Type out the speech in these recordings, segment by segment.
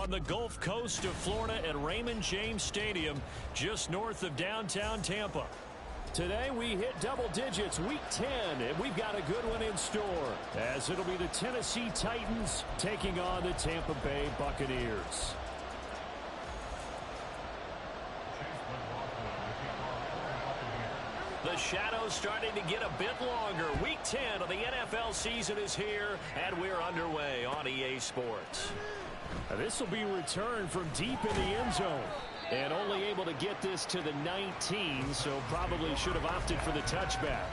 on the Gulf Coast of Florida at Raymond James Stadium, just north of downtown Tampa. Today we hit double digits, week 10, and we've got a good one in store, as it'll be the Tennessee Titans taking on the Tampa Bay Buccaneers. The shadow's starting to get a bit longer. Week 10 of the NFL season is here, and we're underway on EA Sports. This will be returned from deep in the end zone. And only able to get this to the 19, so probably should have opted for the touchback.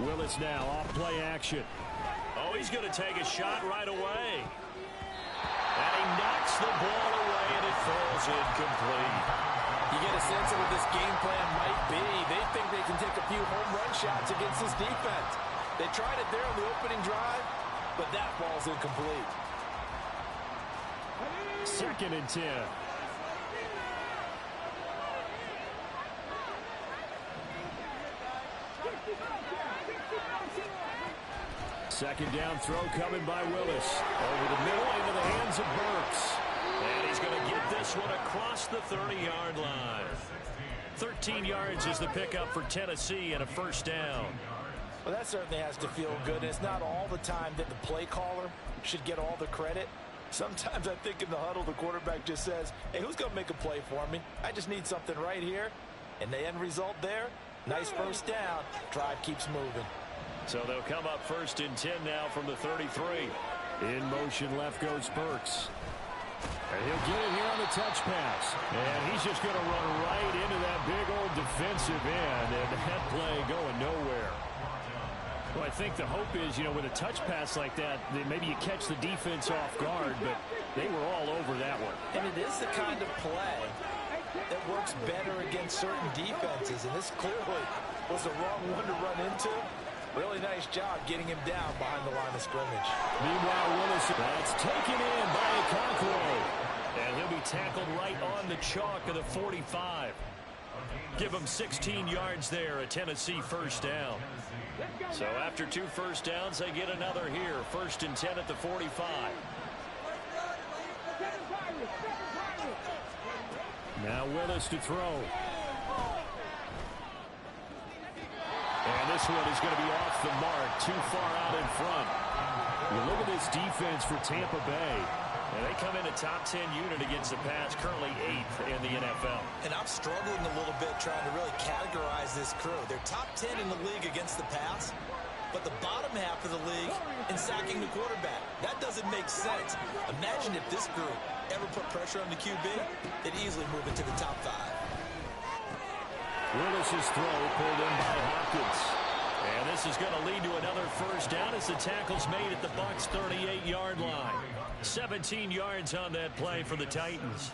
Willis now off play action. Oh, he's going to take a shot right away. And he knocks the ball away, and it falls incomplete. You get a sense of what this game plan might be. They think they can take a few home run shots against this defense. They tried it there on the opening drive, but that ball's incomplete. 2nd and 10. Second down throw coming by Willis. Over the middle into the hands of Burks. And he's going to get this one across the 30-yard line. 13 yards is the pickup for Tennessee and a first down. Well, that certainly has to feel good. And it's not all the time that the play caller should get all the credit. Sometimes I think in the huddle the quarterback just says, hey, who's going to make a play for me? I just need something right here. And the end result there, nice first down. Drive keeps moving. So they'll come up 1st and 10 now from the 33. In motion left goes Burks. And he'll get it here on the touch pass. And he's just going to run right into that big old defensive end. And that play going nowhere. Well, I think the hope is, with a touch pass like that, maybe you catch the defense off guard, but they were all over that one. And it is the kind of play that works better against certain defenses. And this clearly was the wrong one to run into. Really nice job getting him down behind the line of scrimmage. Meanwhile, Willis, that's taken in by Okonkwo. And he'll be tackled right on the chalk of the 45. Give him 16 yards there, a Tennessee first down. So after 2 first downs, they get another here. 1st and 10 at the 45. Now Willis to throw. And this one is going to be off the mark, too far out in front. You look at this defense for Tampa Bay. And they come in a top 10 unit against the pass, currently 8th in the NFL. And I'm struggling a little bit trying to really categorize this crew. They're top 10 in the league against the pass, but the bottom half of the league in sacking the quarterback. That doesn't make sense. Imagine if this group ever put pressure on the QB, they'd easily move into the top 5. Willis's throw pulled in by Hopkins. And this is going to lead to another first down as the tackle's made at the Bucs' 38-yard line. 17 yards on that play for the Titans.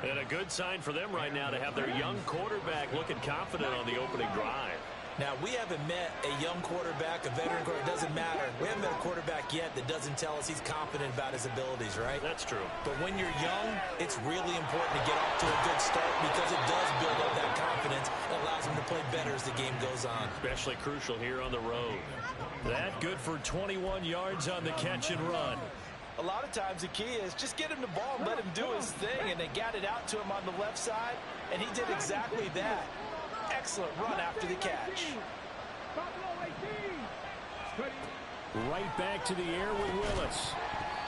And a good sign for them right now to have their young quarterback looking confident on the opening drive. Now, we haven't met a young quarterback, a veteran quarterback. It doesn't matter. We haven't met a quarterback yet that doesn't tell us he's confident about his abilities, right? That's true. But when you're young, it's really important to get off to a good start because it does build up that confidence and allows him to play better as the game goes on. Especially crucial here on the road. That good for 21 yards on the catch and run. A lot of times the key is just get him the ball and let him do his thing, and they got it out to him on the left side, and he did exactly that. Excellent run after the catch. Right back to the air with Willis.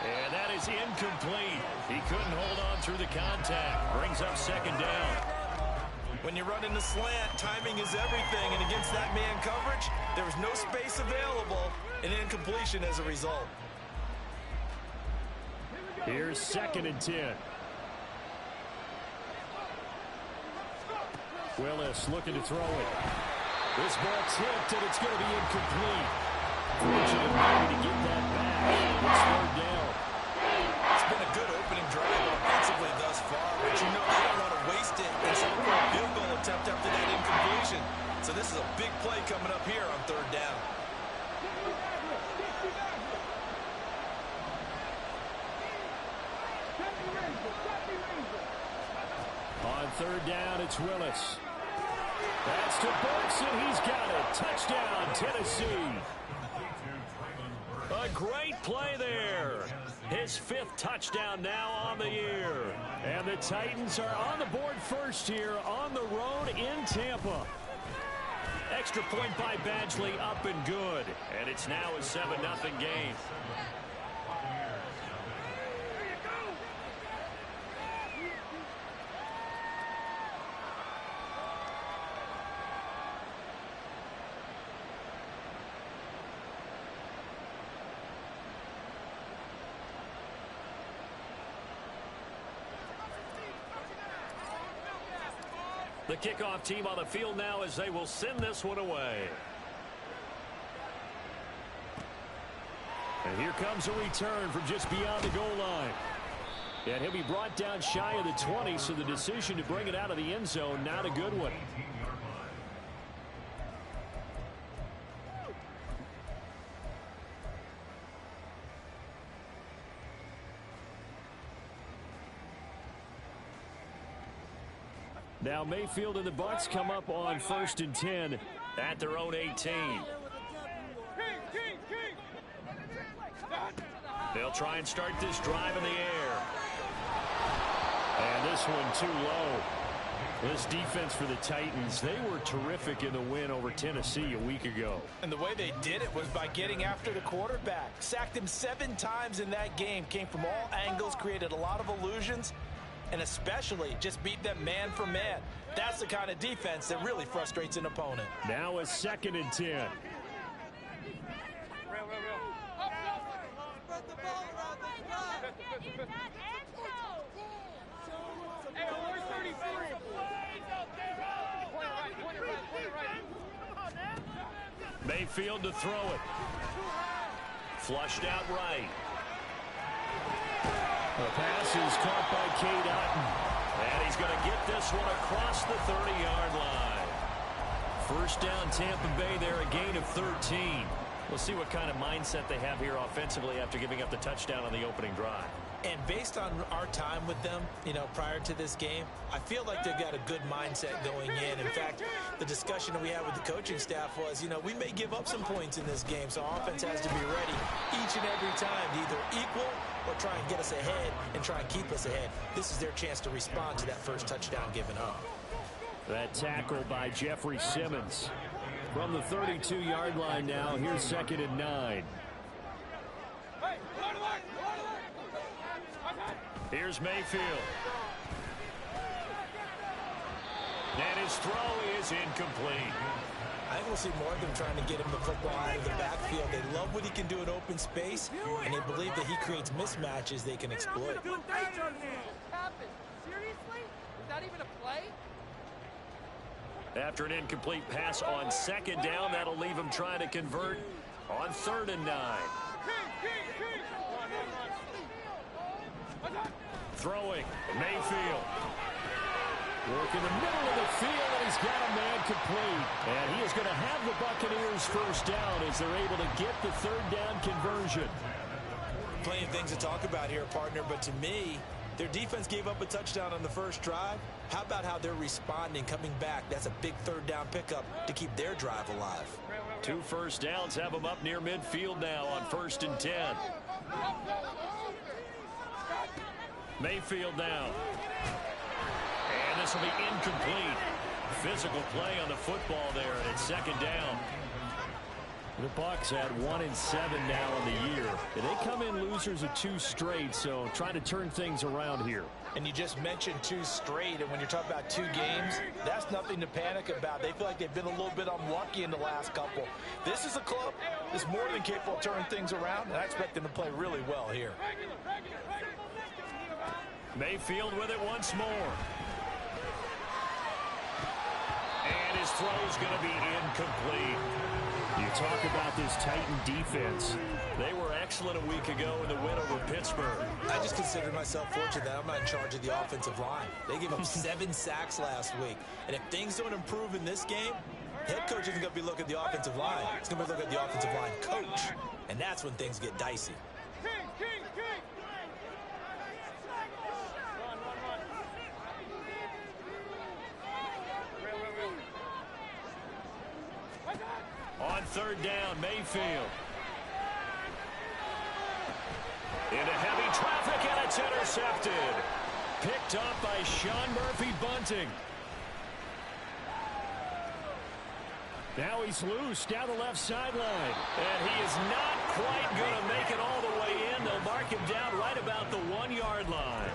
And that is incomplete. He couldn't hold on through the contact. Brings up 2nd down. When you're running the slant, timing is everything, and against that man coverage, there was no space available, and incompletion as a result. Here's 2nd and 10. Willis looking to throw it. This ball tipped, and it's going to be incomplete. Fortunate maybe to get that back. It's 3rd down. It's been a good opening drive offensively thus far, but they don't want to waste it and settle for a field goal attempt after that incomplete On third down, it's Willis. That's to Burks, and he's got it. Touchdown, Tennessee. A great play there. His 5th touchdown now on the year. And the Titans are on the board first here on the road in Tampa. Extra point by Badgley, up and good. And it's now a 7-0 game. The kickoff team on the field now as they will send this one away. And here comes a return from just beyond the goal line. And he'll be brought down shy of the 20, so the decision to bring it out of the end zone, not a good one. Now Mayfield and the Bucs come up on 1st and 10 at their own 18. They'll try and start this drive in the air. And this one too low. This defense for the Titans, they were terrific in the win over Tennessee a week ago. And the way they did it was by getting after the quarterback. Sacked him 7 times in that game. Came from all angles, created a lot of illusions. And especially just beat them man for man. That's the kind of defense that really frustrates an opponent. Now a 2nd and 10. Mayfield to throw it. Flushed out right. The pass is caught by Cade Otton. And he's going to get this one across the 30-yard line. First down, Tampa Bay there, a gain of 13. We'll see what kind of mindset they have here offensively after giving up the touchdown on the opening drive. And based on our time with them, prior to this game, I feel like they've got a good mindset going in. In fact, the discussion that we had with the coaching staff was, we may give up some points in this game, so our offense has to be ready each and every time to either equal or try and get us ahead and try and keep us ahead. This is their chance to respond to that first touchdown given up. That tackle by Jeffrey Simmons. From the 32-yard line now, here's 2nd and 9. Here's Mayfield. And his throw is incomplete. I think we'll see more of them trying to get him the football out of the backfield. They love what he can do in open space, and they believe that he creates mismatches they can exploit. Seriously? Is that even a play? After an incomplete pass on 2nd down, that'll leave him trying to convert on 3rd and 9. Throwing, Mayfield. Work in the middle of the field, and he's got a man complete. And he is going to have the Buccaneers first down as they're able to get the 3rd down conversion. Plenty of things to talk about here, partner, but to me, their defense gave up a touchdown on the first drive. How about how they're responding, coming back? That's a big 3rd down pickup to keep their drive alive. 2 first downs have them up near midfield now on 1st and 10. Mayfield now. And this will be incomplete. Physical play on the football there, and it's 2nd down. The Bucs had 1-7 now on the year. And they come in losers of 2 straight, so trying to turn things around here. And you just mentioned 2 straight, and when you're talking about 2 games, that's nothing to panic about. They feel like they've been a little bit unlucky in the last couple. This is a club that's more than capable of turning things around, and I expect them to play really well here. Mayfield with it once more. And his throw is going to be incomplete. You talk about this Titan defense. They were excellent a week ago in the win over Pittsburgh. I just consider myself fortunate that I'm not in charge of the offensive line. They gave up 7 sacks last week. And if things don't improve in this game, head coach isn't going to be looking at the offensive line. He's going to be looking at the offensive line coach. And that's when things get dicey. third down, Mayfield. Into heavy traffic, and it's intercepted. Picked up by Sean Murphy-Bunting. Now he's loose down the left sideline. And he is not quite going to make it all the way in. They'll mark him down right about the 1-yard line.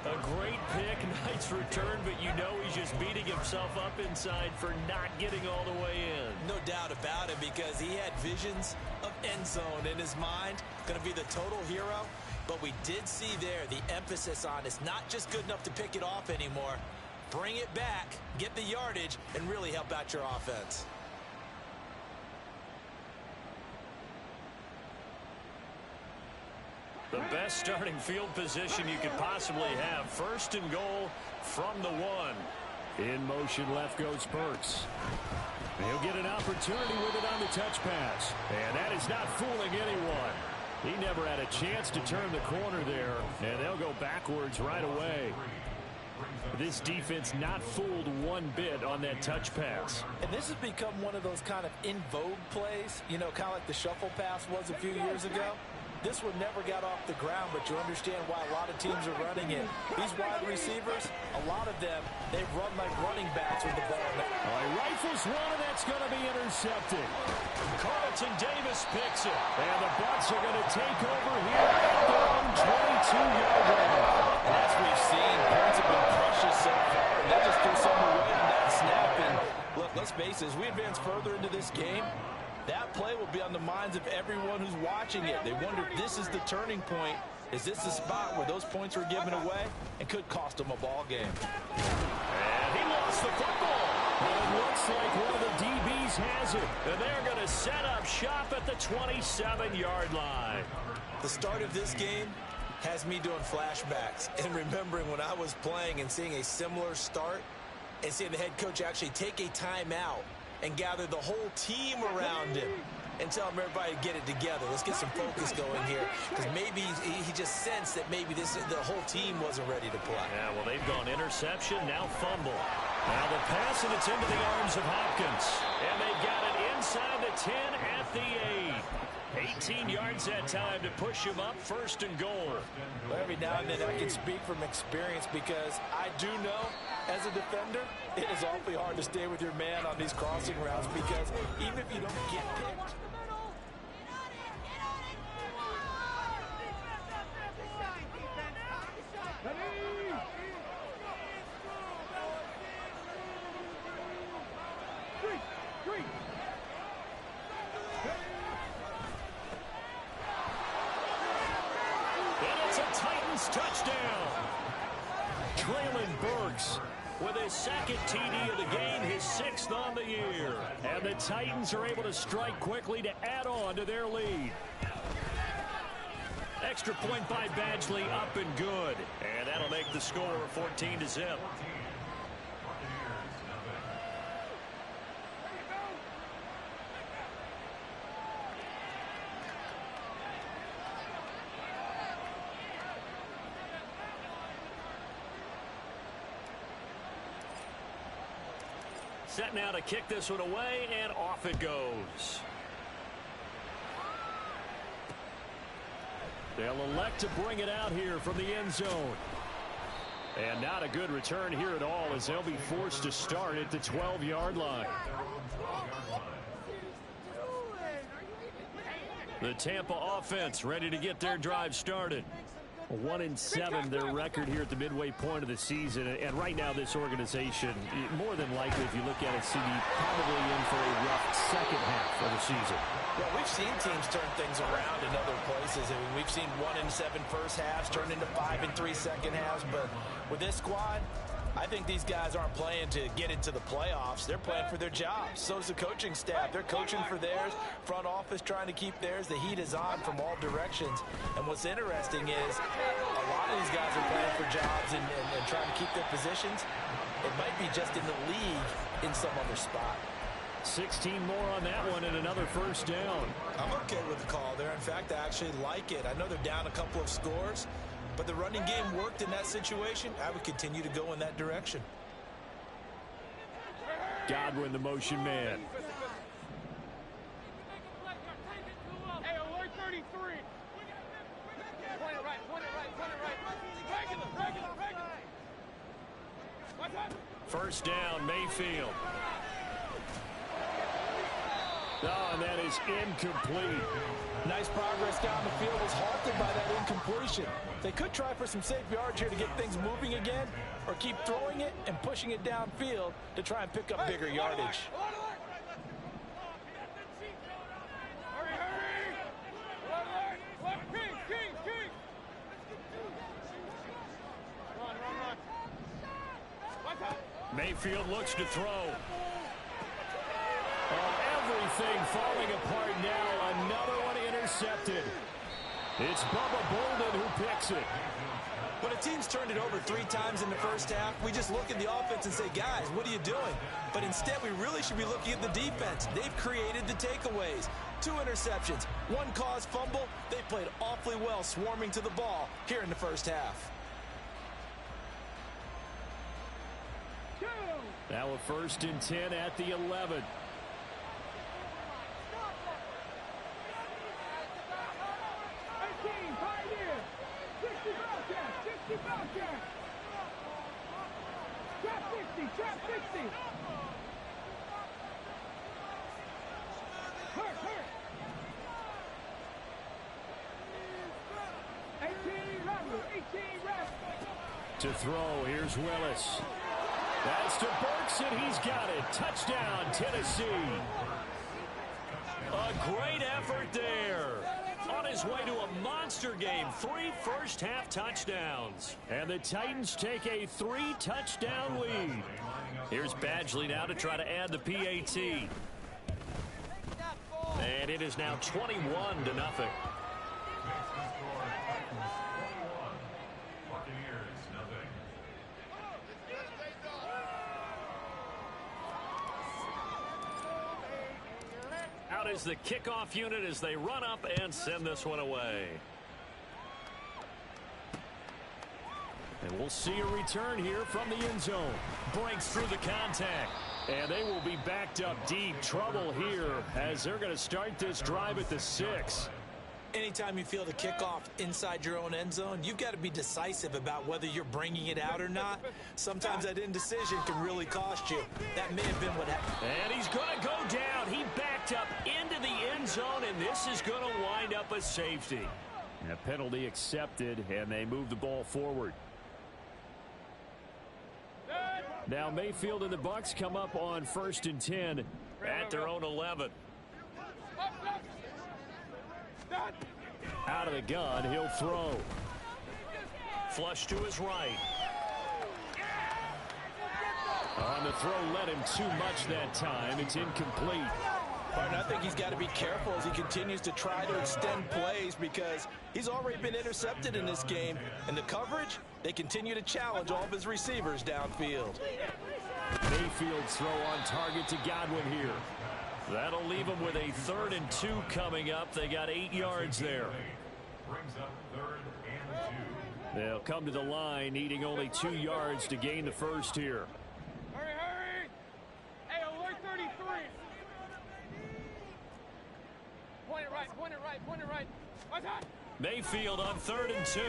A great pick, nice return, but you know he's just beating himself up inside for not getting all the way in. No doubt about it, because he had visions of end zone in his mind. Going to be the total hero. But we did see there the emphasis on it's not just good enough to pick it off anymore. Bring it back, get the yardage, and really help out your offense. The best starting field position you could possibly have. First and goal from the 1. In motion left goes Burks. He'll get an opportunity with it on the touch pass. And that is not fooling anyone. He never had a chance to turn the corner there. And they'll go backwards right away. This defense not fooled one bit on that touch pass. And this has become one of those kind of in vogue plays, you know, kind of like the shuffle pass was a few years ago. This one never got off the ground, but you understand why a lot of teams are running it. These wide receivers, a lot of them, they've run like running backs with the ball. He rifles one, and that's going to be intercepted. Carlton Davis picks it. And the Bucs are going to take over here at their own 22-yard line. As we've seen, points have been precious so far, and they just threw something away on that snap. And look, let's face it, as we advance further into this game, that play will be on the minds of everyone who's watching it. They wonder if this is the turning point. Is this the spot where those points were given away and could cost them a ball game? And he lost the football. And it looks like one of the DBs has it. And they're going to set up shop at the 27-yard line. The start of this game has me doing flashbacks and remembering when I was playing and seeing a similar start and seeing the head coach actually take a timeout and gather the whole team around him and tell him everybody to get it together. Let's get some focus going here, because maybe he just sensed that maybe the whole team wasn't ready to play. Yeah, well, they've gone interception, now fumble. Now the pass, and it's into the arms of Hopkins. And they got it inside the 10 at the 8. 18 yards that time to push him up, first and goal. Well, every now and then I can speak from experience, because I do know as a defender, it is awfully hard to stay with your man on these crossing routes, because even if you don't get picked, And it's a Titans touchdown. Traylon Burks with his second TD of the game, his 6th on the year. And the Titans are able to strike quickly to add on to their lead. Extra point by Badgley, up and good. And that'll make the score 14-0. Set now to kick this one away, and off it goes. They'll elect to bring it out here from the end zone. And not a good return here at all, as they'll be forced to start at the 12-yard line. The Tampa offense ready to get their drive started. 1-7 their record here at the midway point of the season, and right now this organization, more than likely, if you look at it, CD probably in for a rough second half of the season. Well, we've seen teams turn things around in other places. I mean, we've seen 1-7 first halves turn into 5-3 second halves, but with this squad, I think these guys aren't playing to get into the playoffs. They're playing for their jobs. So is the coaching staff. They're coaching for theirs. Front office trying to keep theirs. The heat is on from all directions. And what's interesting is a lot of these guys are playing for jobs and trying to keep their positions. It might be just in the league in some other spot. 16 more on that one and another first down. I'm okay with the call there. In fact, I actually like it. I know they're down a couple of scores, but the running game worked in that situation. I would continue to go in that direction. Godwin, the motion man. First down, Mayfield. Oh, and that is incomplete. Nice progress down the field was halted by that incompletion. They could try for some safe yards here to get things moving again, or keep throwing it and pushing it downfield to try and pick up bigger yardage. Mayfield looks to throw. Everything falling apart now. Another one intercepted. It's Bubba Bolden who picks it. When a team's turned it over 3 times in the first half, we just look at the offense and say, guys, what are you doing? But instead, we really should be looking at the defense. They've created the takeaways. 2 interceptions, 1 caused fumble. They played awfully well swarming to the ball here in the first half. Now a 1st and 10 at the 11. Trap 60. Hurt. 18 rep. To throw, here's Willis. That's to Burks, and he's got it. Touchdown, Tennessee. A great effort there. On his way to a monster game, 3 first-half touchdowns. And the Titans take a 3-touchdown lead. Here's Badgley now to try to add the PAT. And it is now 21-0. Out is the kickoff unit as they run up and send this one away. And we'll see a return here from the end zone. Breaks through the contact. And they will be backed up deep. Trouble here as they're going to start this drive at the 6. Anytime you feel the kickoff inside your own end zone, you've got to be decisive about whether you're bringing it out or not. Sometimes that indecision can really cost you. That may have been what happened. And he's going to go down. He backed up into the end zone, and this is going to wind up a safety. And a penalty accepted, and they move the ball forward. Now Mayfield and the Bucs come up on 1st and 10 at their own 11. Out of the gun, he'll throw. Flush to his right. On the throw, led him too much that time. It's incomplete. Martin, I think he's got to be careful as he continues to try to extend plays because he's already been intercepted in this game. And the coverage, they continue to challenge all of his receivers downfield. Mayfield's throw on target to Godwin here. That'll leave them with a 3rd and 2 coming up. They got 8 yards there. They'll come to the line, needing only 2 yards to gain the first here. Hurry. Hey, alert 33. Point it right. Mayfield on 3rd and 2.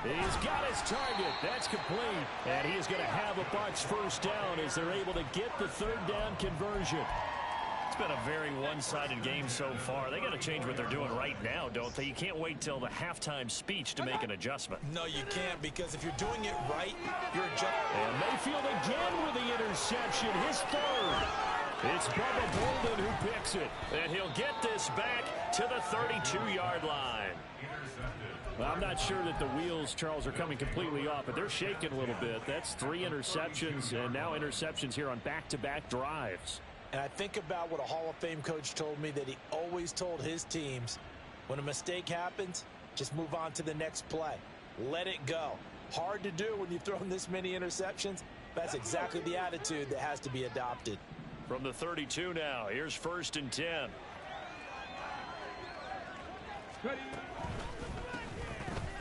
He's got his target. That's complete. And he is going to have a Bucs first down as they're able to get the 3rd down conversion. It's been a very one-sided game so far. They got to change what they're doing right now, don't they? You can't wait till the halftime speech to make an adjustment. No, you can't, because if you're doing it right, you're adjusting. And Mayfield again with the interception, his 3rd. It's Bubba Bolden who picks it. And he'll get this back to the 32-yard line. Well, I'm not sure that the wheels, Charles, are coming completely off, but they're shaking a little bit. That's 3 interceptions, and now interceptions here on back-to-back drives. And I think about what a Hall of Fame coach told me, that he always told his teams, when a mistake happens, just move on to the next play. Let it go. Hard to do when you've thrown this many interceptions. That's exactly the attitude that has to be adopted. From the 32 now, here's 1st and 10.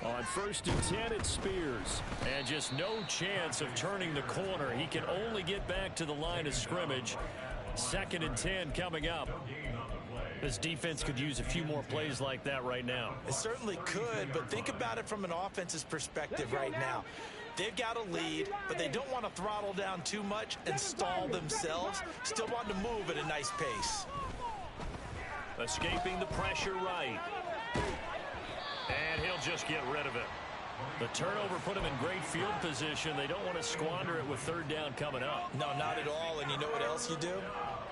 On 1st and 10, it's Spears. And just no chance of turning the corner. He can only get back to the line of scrimmage. 2nd and 10 coming up. This defense could use a few more plays like that right now. It certainly could, but think about it from an offense's perspective right now. They've got a lead, but they don't want to throttle down too much and stall themselves. Still want to move at a nice pace. Escaping the pressure right. And he'll just get rid of it. The turnover put him in great field position. They don't want to squander it with third down coming up. No, not at all. And you know what else you do?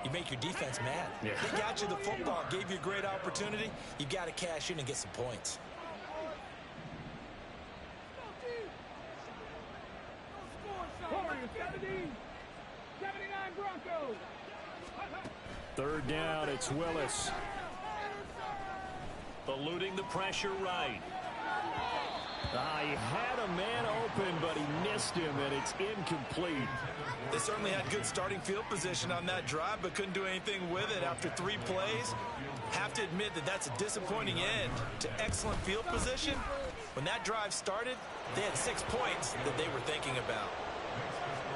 You make your defense mad. Yeah. They got you the football, gave you a great opportunity. You got to cash in and get some points. Warriors 70, 79 Broncos. Third down, it's Willis. Eluding the pressure right. He had a man open, but he missed him, and it's incomplete. They certainly had good starting field position on that drive, but couldn't do anything with it after 3 plays. Have to admit that that's a disappointing end to excellent field position. When that drive started, they had 6 points that they were thinking about.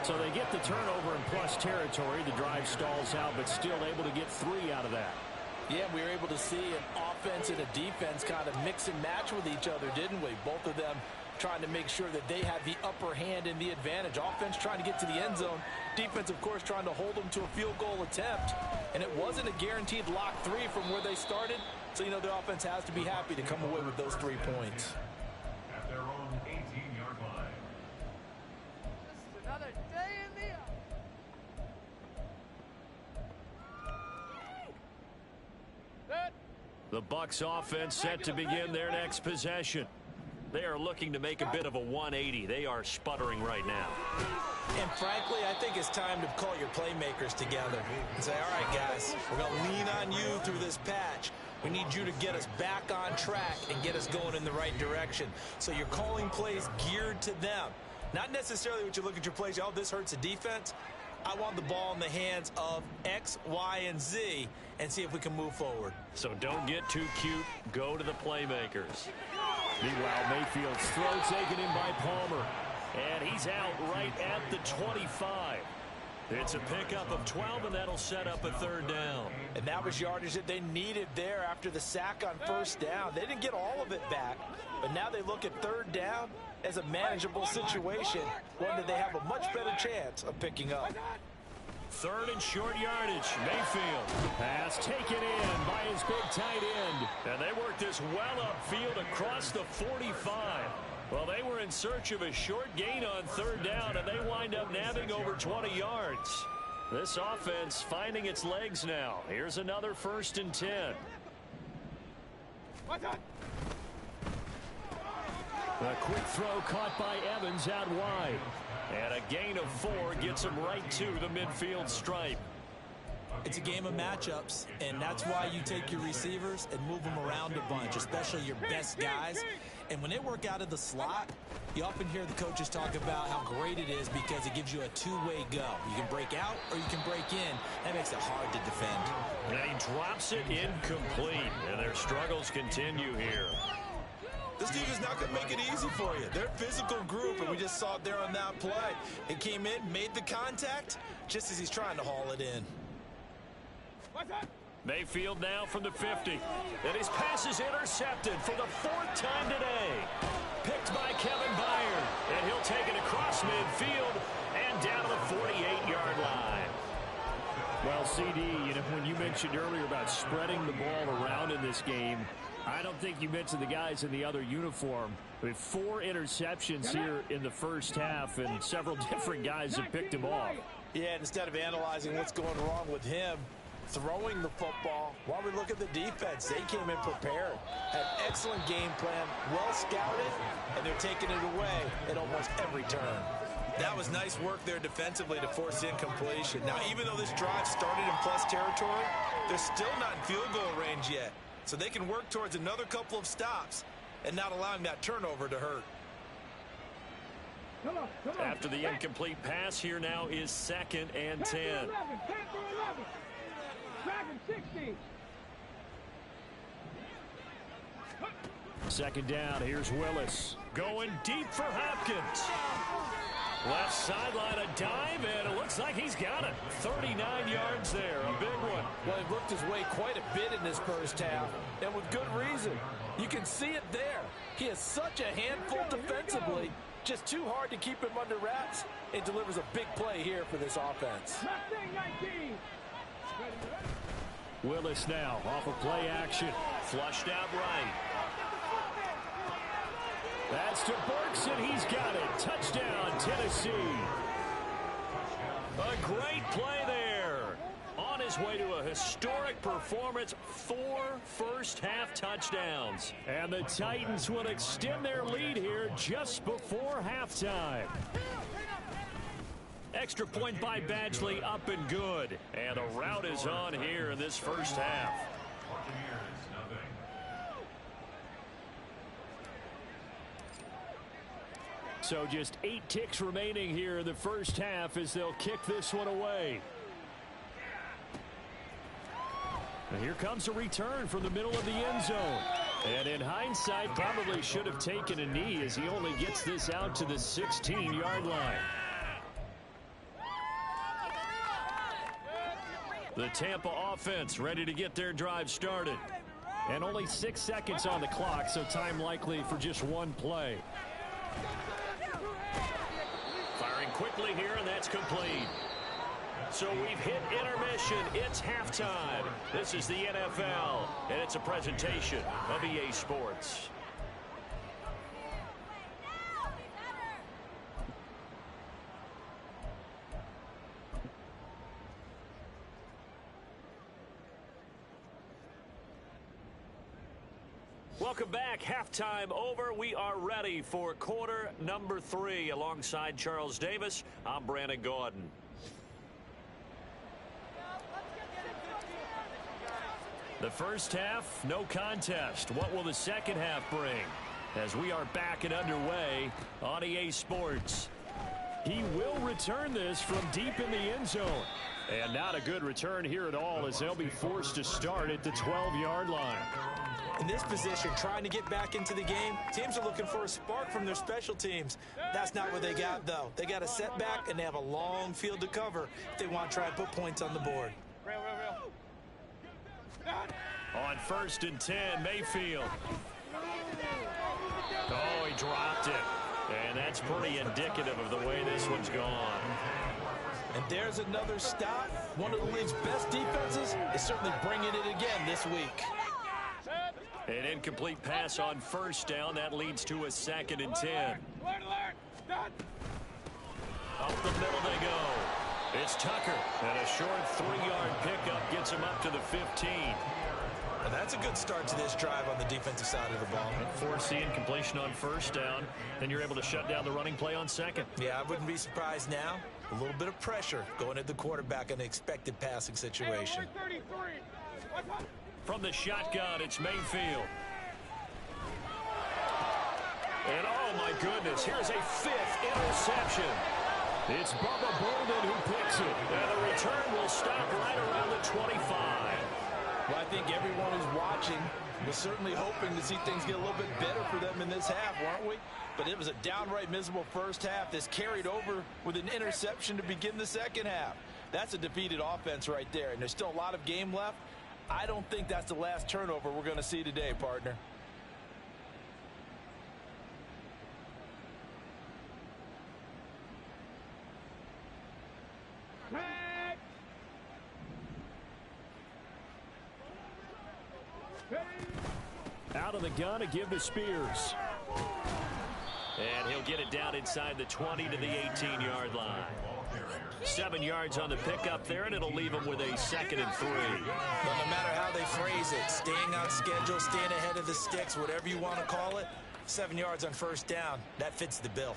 So they get the turnover in plus territory. The drive stalls out, but still able to get 3 out of that. Yeah, we were able to see an offense and a defense kind of mix and match with each other, didn't we? Both of them trying to make sure that they had the upper hand and the advantage. Offense trying to get to the end zone. Defense, of course, trying to hold them to a field goal attempt. And it wasn't a guaranteed lock 3 from where they started. So, you know, the offense has to be happy to come away with those 3 points. At their own 18-yard line. This is another day in the The Bucs offense set to begin their next possession. They are looking to make a bit of a 180. They are sputtering right now. And frankly, I think it's time to call your playmakers together and say, all right, guys, we're going to lean on you through this patch. We need you to get us back on track and get us going in the right direction. So you're calling plays geared to them. Not necessarily what you look at your plays, oh, this hurts the defense. I want the ball in the hands of X, Y, and Z and see if we can move forward. So don't get too cute. Go to the playmakers. Meanwhile, Mayfield's throw taken in by Palmer. And he's out right at the 25. It's a pickup of 12, and that'll set up a third down. And that was yardage that they needed there after the sack on first down. They didn't get all of it back, but now they look at third down as a manageable situation, one that they have a much better chance of picking up. Third and short yardage. Mayfield. Pass taken in by his big tight end. And they work this well upfield across the 45. Well, they were in search of a short gain on third down, and they wind up nabbing over 20 yards. This offense finding its legs now. Here's another 1st and 10. A quick throw caught by Evans out wide. And a gain of 4 gets him right to the midfield stripe. It's a game of matchups, and that's why you take your receivers and move them around a bunch, especially your best guys. And when they work out of the slot, you often hear the coaches talk about how great it is because it gives you a two-way go. You can break out or you can break in. That makes it hard to defend. And he drops it incomplete, and their struggles continue here. This team is not going to make it easy for you. They're a physical group, and we just saw it there on that play. It came in, made the contact, just as he's trying to haul it in. Mayfield now from the 50. And his pass is intercepted for the 4th time today. Picked by Kevin Byard. And he'll take it across midfield and down to the 48-yard line. Well, CD, you know, when you mentioned earlier about spreading the ball around in this game, I don't think you mentioned the guys in the other uniform. With 4 interceptions here in the first half, and several different guys have picked him off. Yeah, instead of analyzing what's going wrong with him, throwing the football, while we look at the defense, they came in prepared. Had excellent game plan, well scouted, and they're taking it away at almost every turn. That was nice work there defensively to force incompletion. Now, even though this drive started in plus territory, they're still not in field goal range yet. So they can work towards another couple of stops and not allowing that turnover to hurt. Come on. After the incomplete pass, here now is 2nd and 10. 11. Dragon 60. Second down, here's Willis. Going deep for Hopkins. Left sideline, a dive, and it looks like he's got it. 39 yards there, a big one. Well, he worked his way quite a bit in this first half, and with good reason. You can see it there. He is such a handful defensively, Just too hard to keep him under wraps. It delivers a big play here for this offense. Mustang 19. Willis now off of play action. Flushed out right. That's to Burks, and he's got it. Touchdown, Tennessee. A great play there. On his way to a historic performance, 4 first-half touchdowns. And the Titans will extend their lead here just before halftime. Extra point by Badgley, up and good. And a rout is on here in this first half. Buccaneers, nothing. So just 8 ticks remaining here in the first half as they'll kick this one away. And here comes a return from the middle of the end zone. And in hindsight, probably should have taken a knee as he only gets this out to the 16-yard line. The Tampa offense ready to get their drive started. And only 6 seconds on the clock, so time likely for just one play. Firing quickly here, and that's complete. So we've hit intermission. It's halftime. This is the NFL, and it's a presentation of EA Sports. Welcome back. Halftime over. We are ready for quarter number 3. Alongside Charles Davis, I'm Brandon Gordon. The first half, no contest. What will the second half bring? As we are back and underway on EA Sports. He will return this from deep in the end zone. And not a good return here at all as they'll be forced to start at the 12-yard line. In this position, trying to get back into the game, teams are looking for a spark from their special teams. That's not what they got, though. They got a setback, and they have a long field to cover if they want to try and put points on the board. On 1st and 10, Mayfield. Oh, he dropped it. And that's pretty indicative of the way this one's gone. And there's another stop. One of the league's best defenses is certainly bringing it again this week. An incomplete pass on 1st down. That leads to a 2nd and 10. Up the middle they go. It's Tucker. And a short 3-yard pickup gets him up to the 15. And that's a good start to this drive on the defensive side of the ball. Force the incompletion on 1st down. Then you're able to shut down the running play on 2nd. Yeah, I wouldn't be surprised now. A little bit of pressure going at the quarterback in an expected passing situation. From the shotgun, it's Mayfield. And oh my goodness, here's a 5th interception. It's Bubba Bolden who picks it. And the return will stop right around the 25. Well, I think everyone who's watching was certainly hoping to see things get a little bit better for them in this half, weren't we? But it was a downright miserable first half. This carried over with an interception to begin the second half. That's a defeated offense right there, and there's still a lot of game left. I don't think that's the last turnover we're going to see today, partner. Out of the gun to give to Spears. And he'll get it down inside the 20 to the 18-yard line. 7 yards on the pickup there, and it'll leave him with a 2nd and 3. Well, no matter how they phrase it, staying on schedule, staying ahead of the sticks, whatever you want to call it, 7 yards on 1st down, that fits the bill.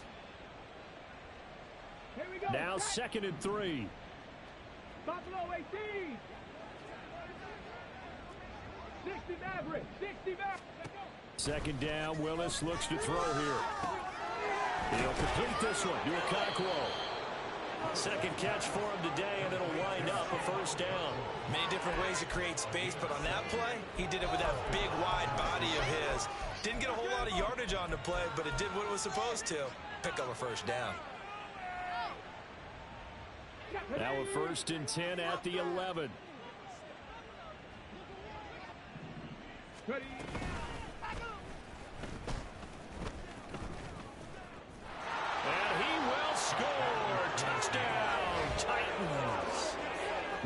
Now 2nd and 3. Buffalo 18. 60 Maverick. 60 Maverick. 2nd down, Willis looks to throw here. He'll complete this one to Okonkwo. 2nd catch for him today, and it'll wind up a 1st down. Many different ways to create space, but on that play, he did it with that big, wide body of his. Didn't get a whole lot of yardage on the play, but it did what it was supposed to. Pick up a 1st down. Now a 1st and 10 at the 11. Touchdown, Titans.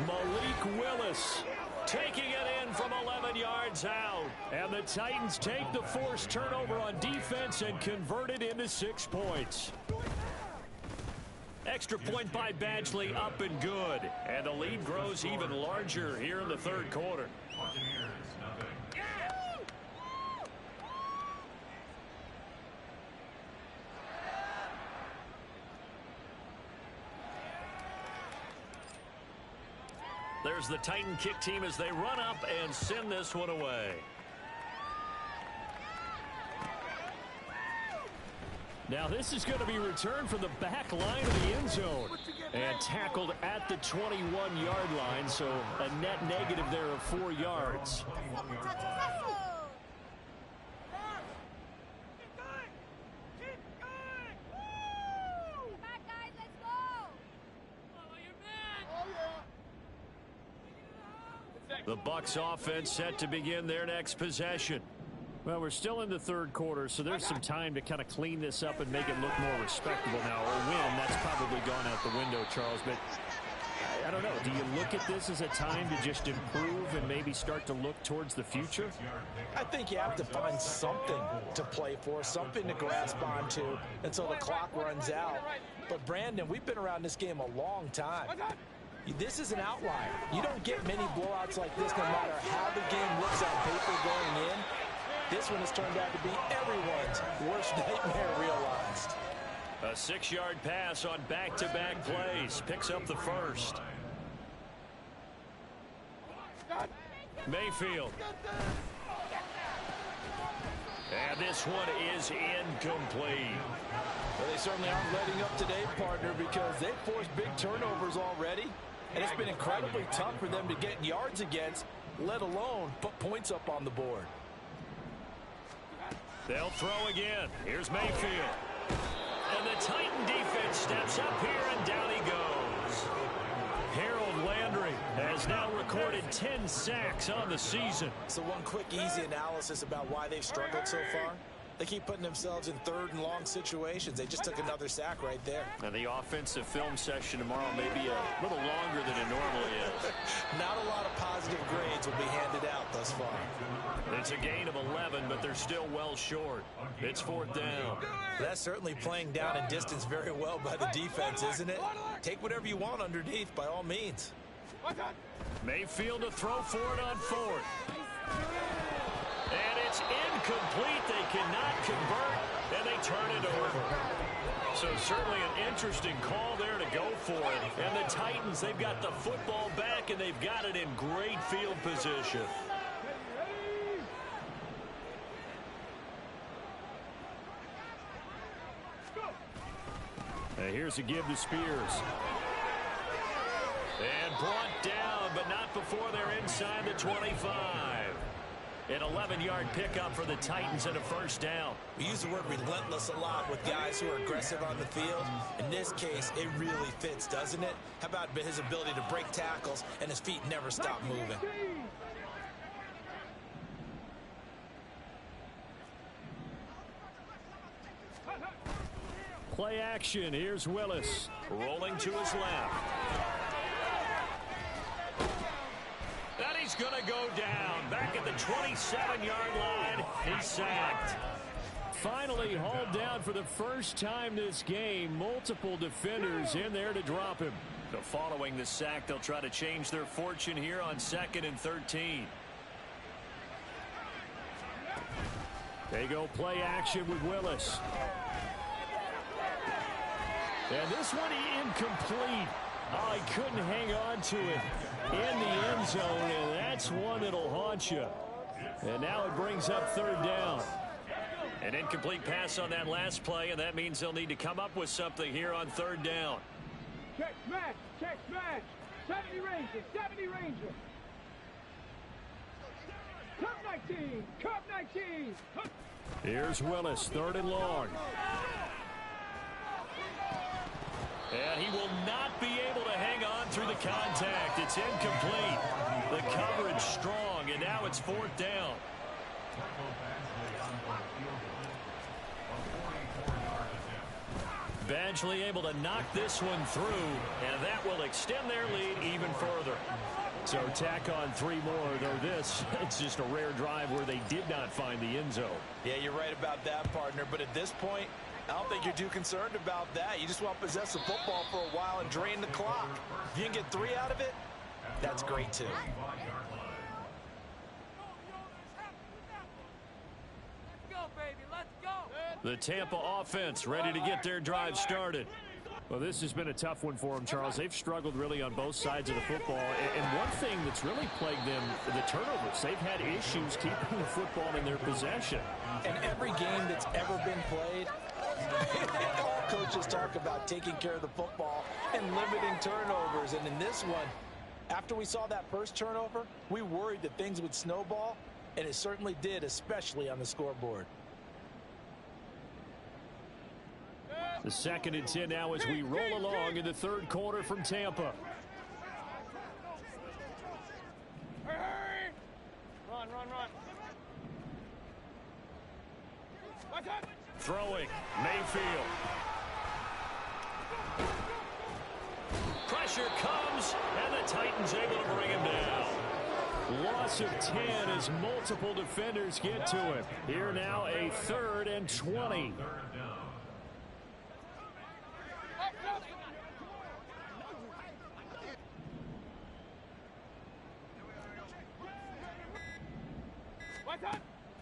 Malik Willis taking it in from 11 yards out. And the Titans take the forced turnover on defense and convert it into 6 points. Extra point by Badgley, up and good. And the lead grows even larger here in the third quarter. Buccaneers, nothing. There's the Titan kick team as they run up and send this one away. Now this is going to be returned from the back line of the end zone and tackled at the 21-yard line, so a net negative there of 4 yards. The Bucs offense set to begin their next possession. Well, we're still in the third quarter, so there's some time to kind of clean this up and make it look more respectable now. Or win, that's probably gone out the window, Charles. But I don't know. Do you look at this as a time to just improve and maybe start to look towards the future? I think you have to find something to play for, something to grasp onto until the clock runs out. But, Brandon, we've been around this game a long time. This is an outlier. You don't get many blowouts like this no matter how the game looks on paper going in. This one has turned out to be everyone's worst nightmare realized. A 6-yard pass on back-to-back plays. Picks up the first. Mayfield. And this one is incomplete. Well, they certainly aren't letting up today, partner, because they've forced big turnovers already. And it's been incredibly tough for them to get yards against, let alone put points up on the board. They'll throw again. Here's Mayfield. And the Titan defense steps up here, and down he goes. Harold Landry has now recorded 10 sacks on the season. So one quick, easy analysis about why they've struggled so far. They keep putting themselves in third and long situations. They just took another sack right there. And the offensive film session tomorrow may be a little longer than it normally is. Not a lot of positive grades will be handed out thus far. It's a gain of 11, but they're still well short. It's 4th down. That's certainly playing down in distance very well by the defense, isn't it? Take whatever you want underneath, by all means. Mayfield to throw for it on 4th. And it's incomplete. They cannot convert, and they turn it over. So certainly an interesting call there to go for it. And the Titans, they've got the football back, and they've got it in great field position. Here's a give to Spears. And brought down, but not before they're inside the 25. An 11-yard pickup for the Titans and a first down. We use the word relentless a lot with guys who are aggressive on the field. In this case, it really fits, doesn't it? How about his ability to break tackles and his feet never stop moving? Play action. Here's Willis. Rolling to his left. And he's going to go down. Back at the 27-yard line. He's sacked. Finally hauled down for the first time this game. Multiple defenders in there to drop him. So following the sack, they'll try to change their fortune here on 2nd and 13. They go play action with Willis. And this one incomplete. Oh, he couldn't hang on to it in the end zone, and that's one that'll haunt you. And now it brings up 3rd down. An incomplete pass on that last play, and that means they'll need to come up with something here on 3rd down. Check smash, check smash. 70 Ranger, 70 Ranger. Cup 19, Cup 19. Here's Willis, 3rd and long. And he will not be able to hang on through the contact. It's incomplete. The coverage strong, and now it's 4th down. Eventually able to knock this one through, and that will extend their lead even further. So tack on 3 more, though this, it's just a rare drive where they did not find the end zone. Yeah, you're right about that, partner. But at this point, I don't think you're too concerned about that. You just want to possess the football for a while and drain the clock. If you can get 3 out of it, that's great, too. Let's go, baby. Let's go. The Tampa offense ready to get their drive started. Well, this has been a tough one for them, Charles. They've struggled really on both sides of the football. And one thing that's really plagued them, the turnovers. They've had issues keeping the football in their possession. In every game that's ever been played, all coaches talk about taking care of the football and limiting turnovers. And in this one, after we saw that first turnover, we worried that things would snowball, and it certainly did, especially on the scoreboard. The 2nd and 10 now as we roll along in the 3rd quarter from Tampa. Hurry! Run, run, run. What's up? Throwing, Mayfield. Pressure comes, and the Titans able to bring him down. Loss of 10 as multiple defenders get to him. Here now a 3rd and 20.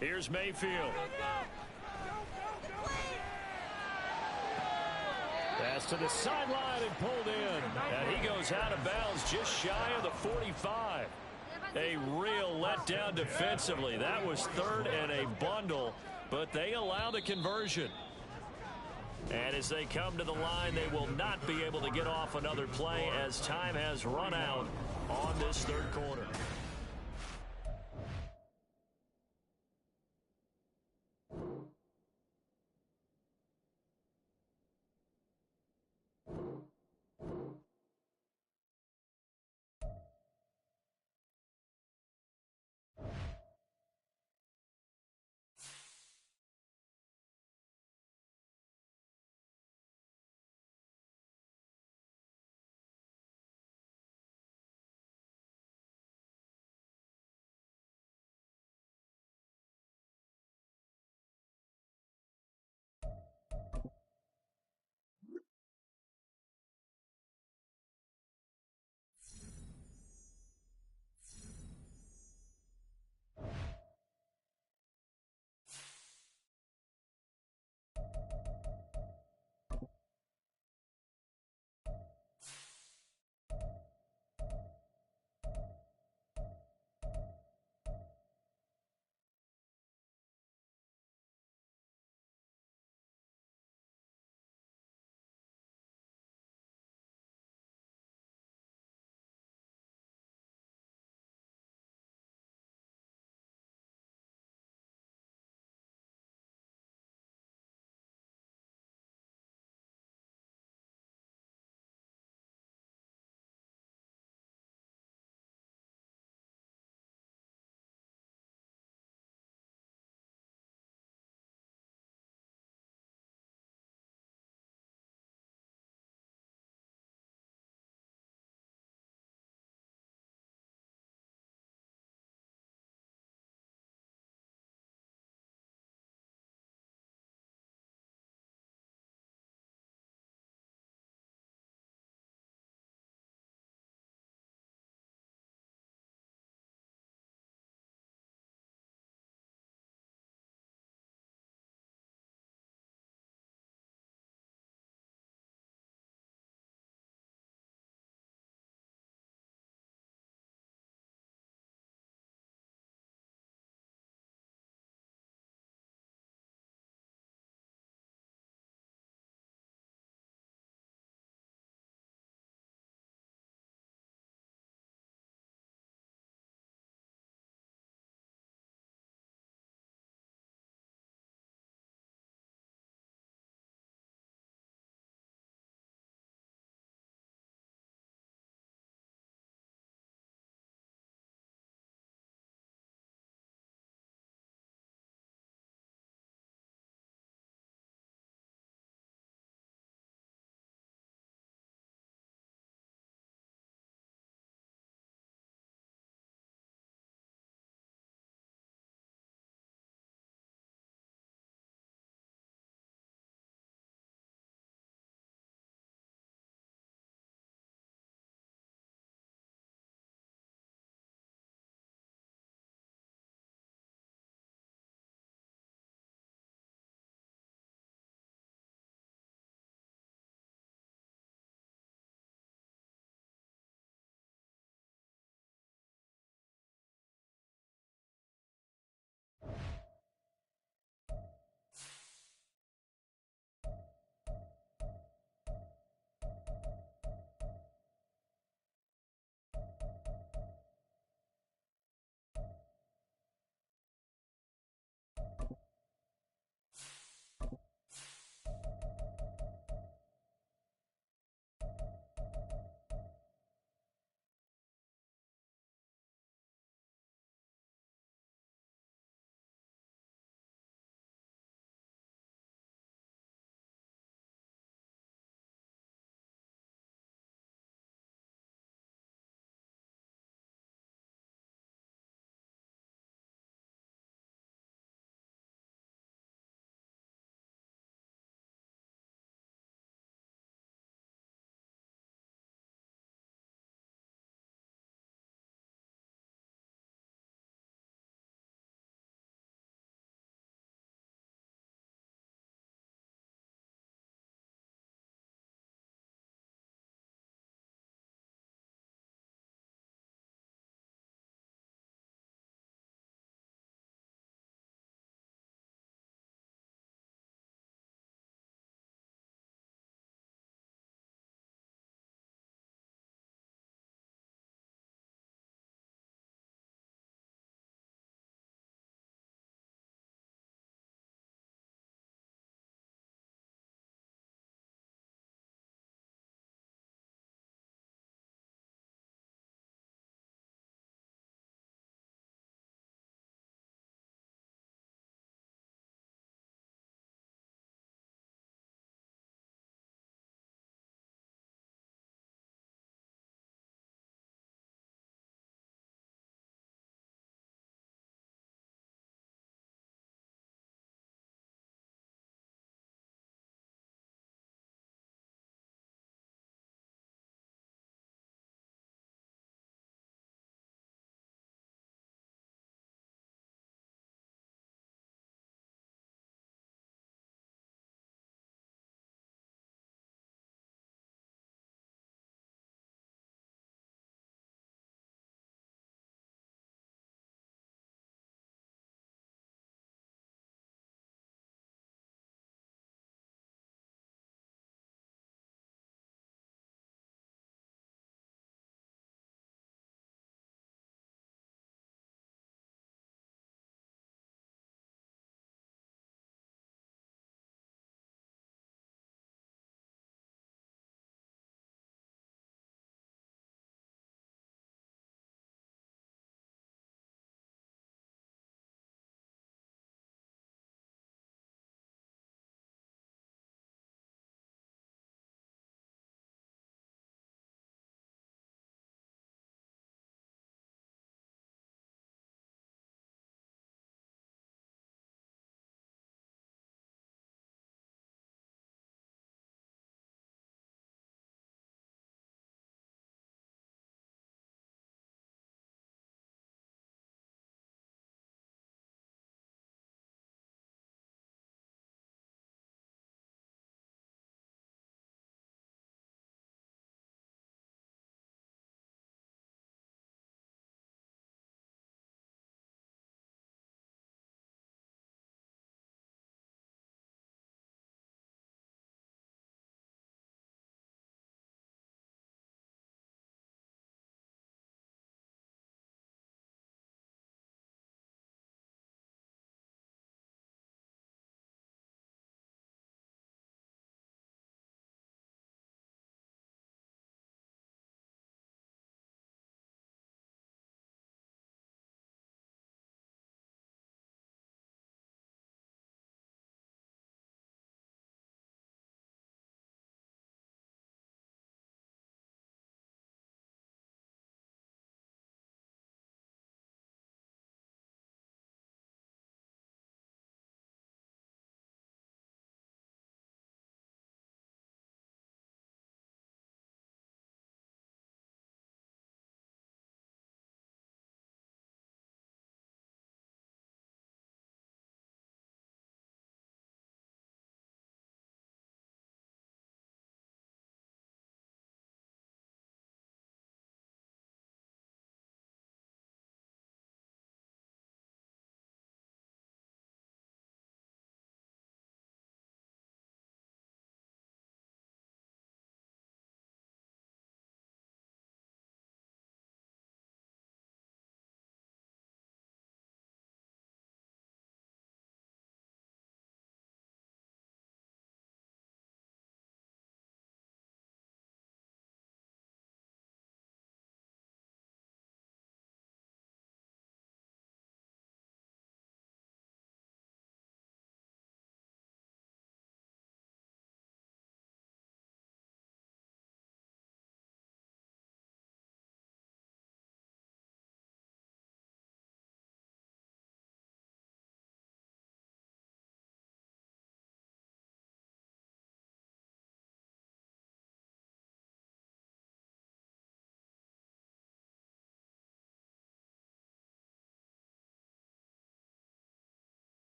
Here's Mayfield. Pass to the sideline and pulled in. And he goes out of bounds just shy of the 45. A real letdown defensively. That was 3rd and a bundle, but they allow the conversion. And as they come to the line, they will not be able to get off another play as time has run out on this 3rd quarter.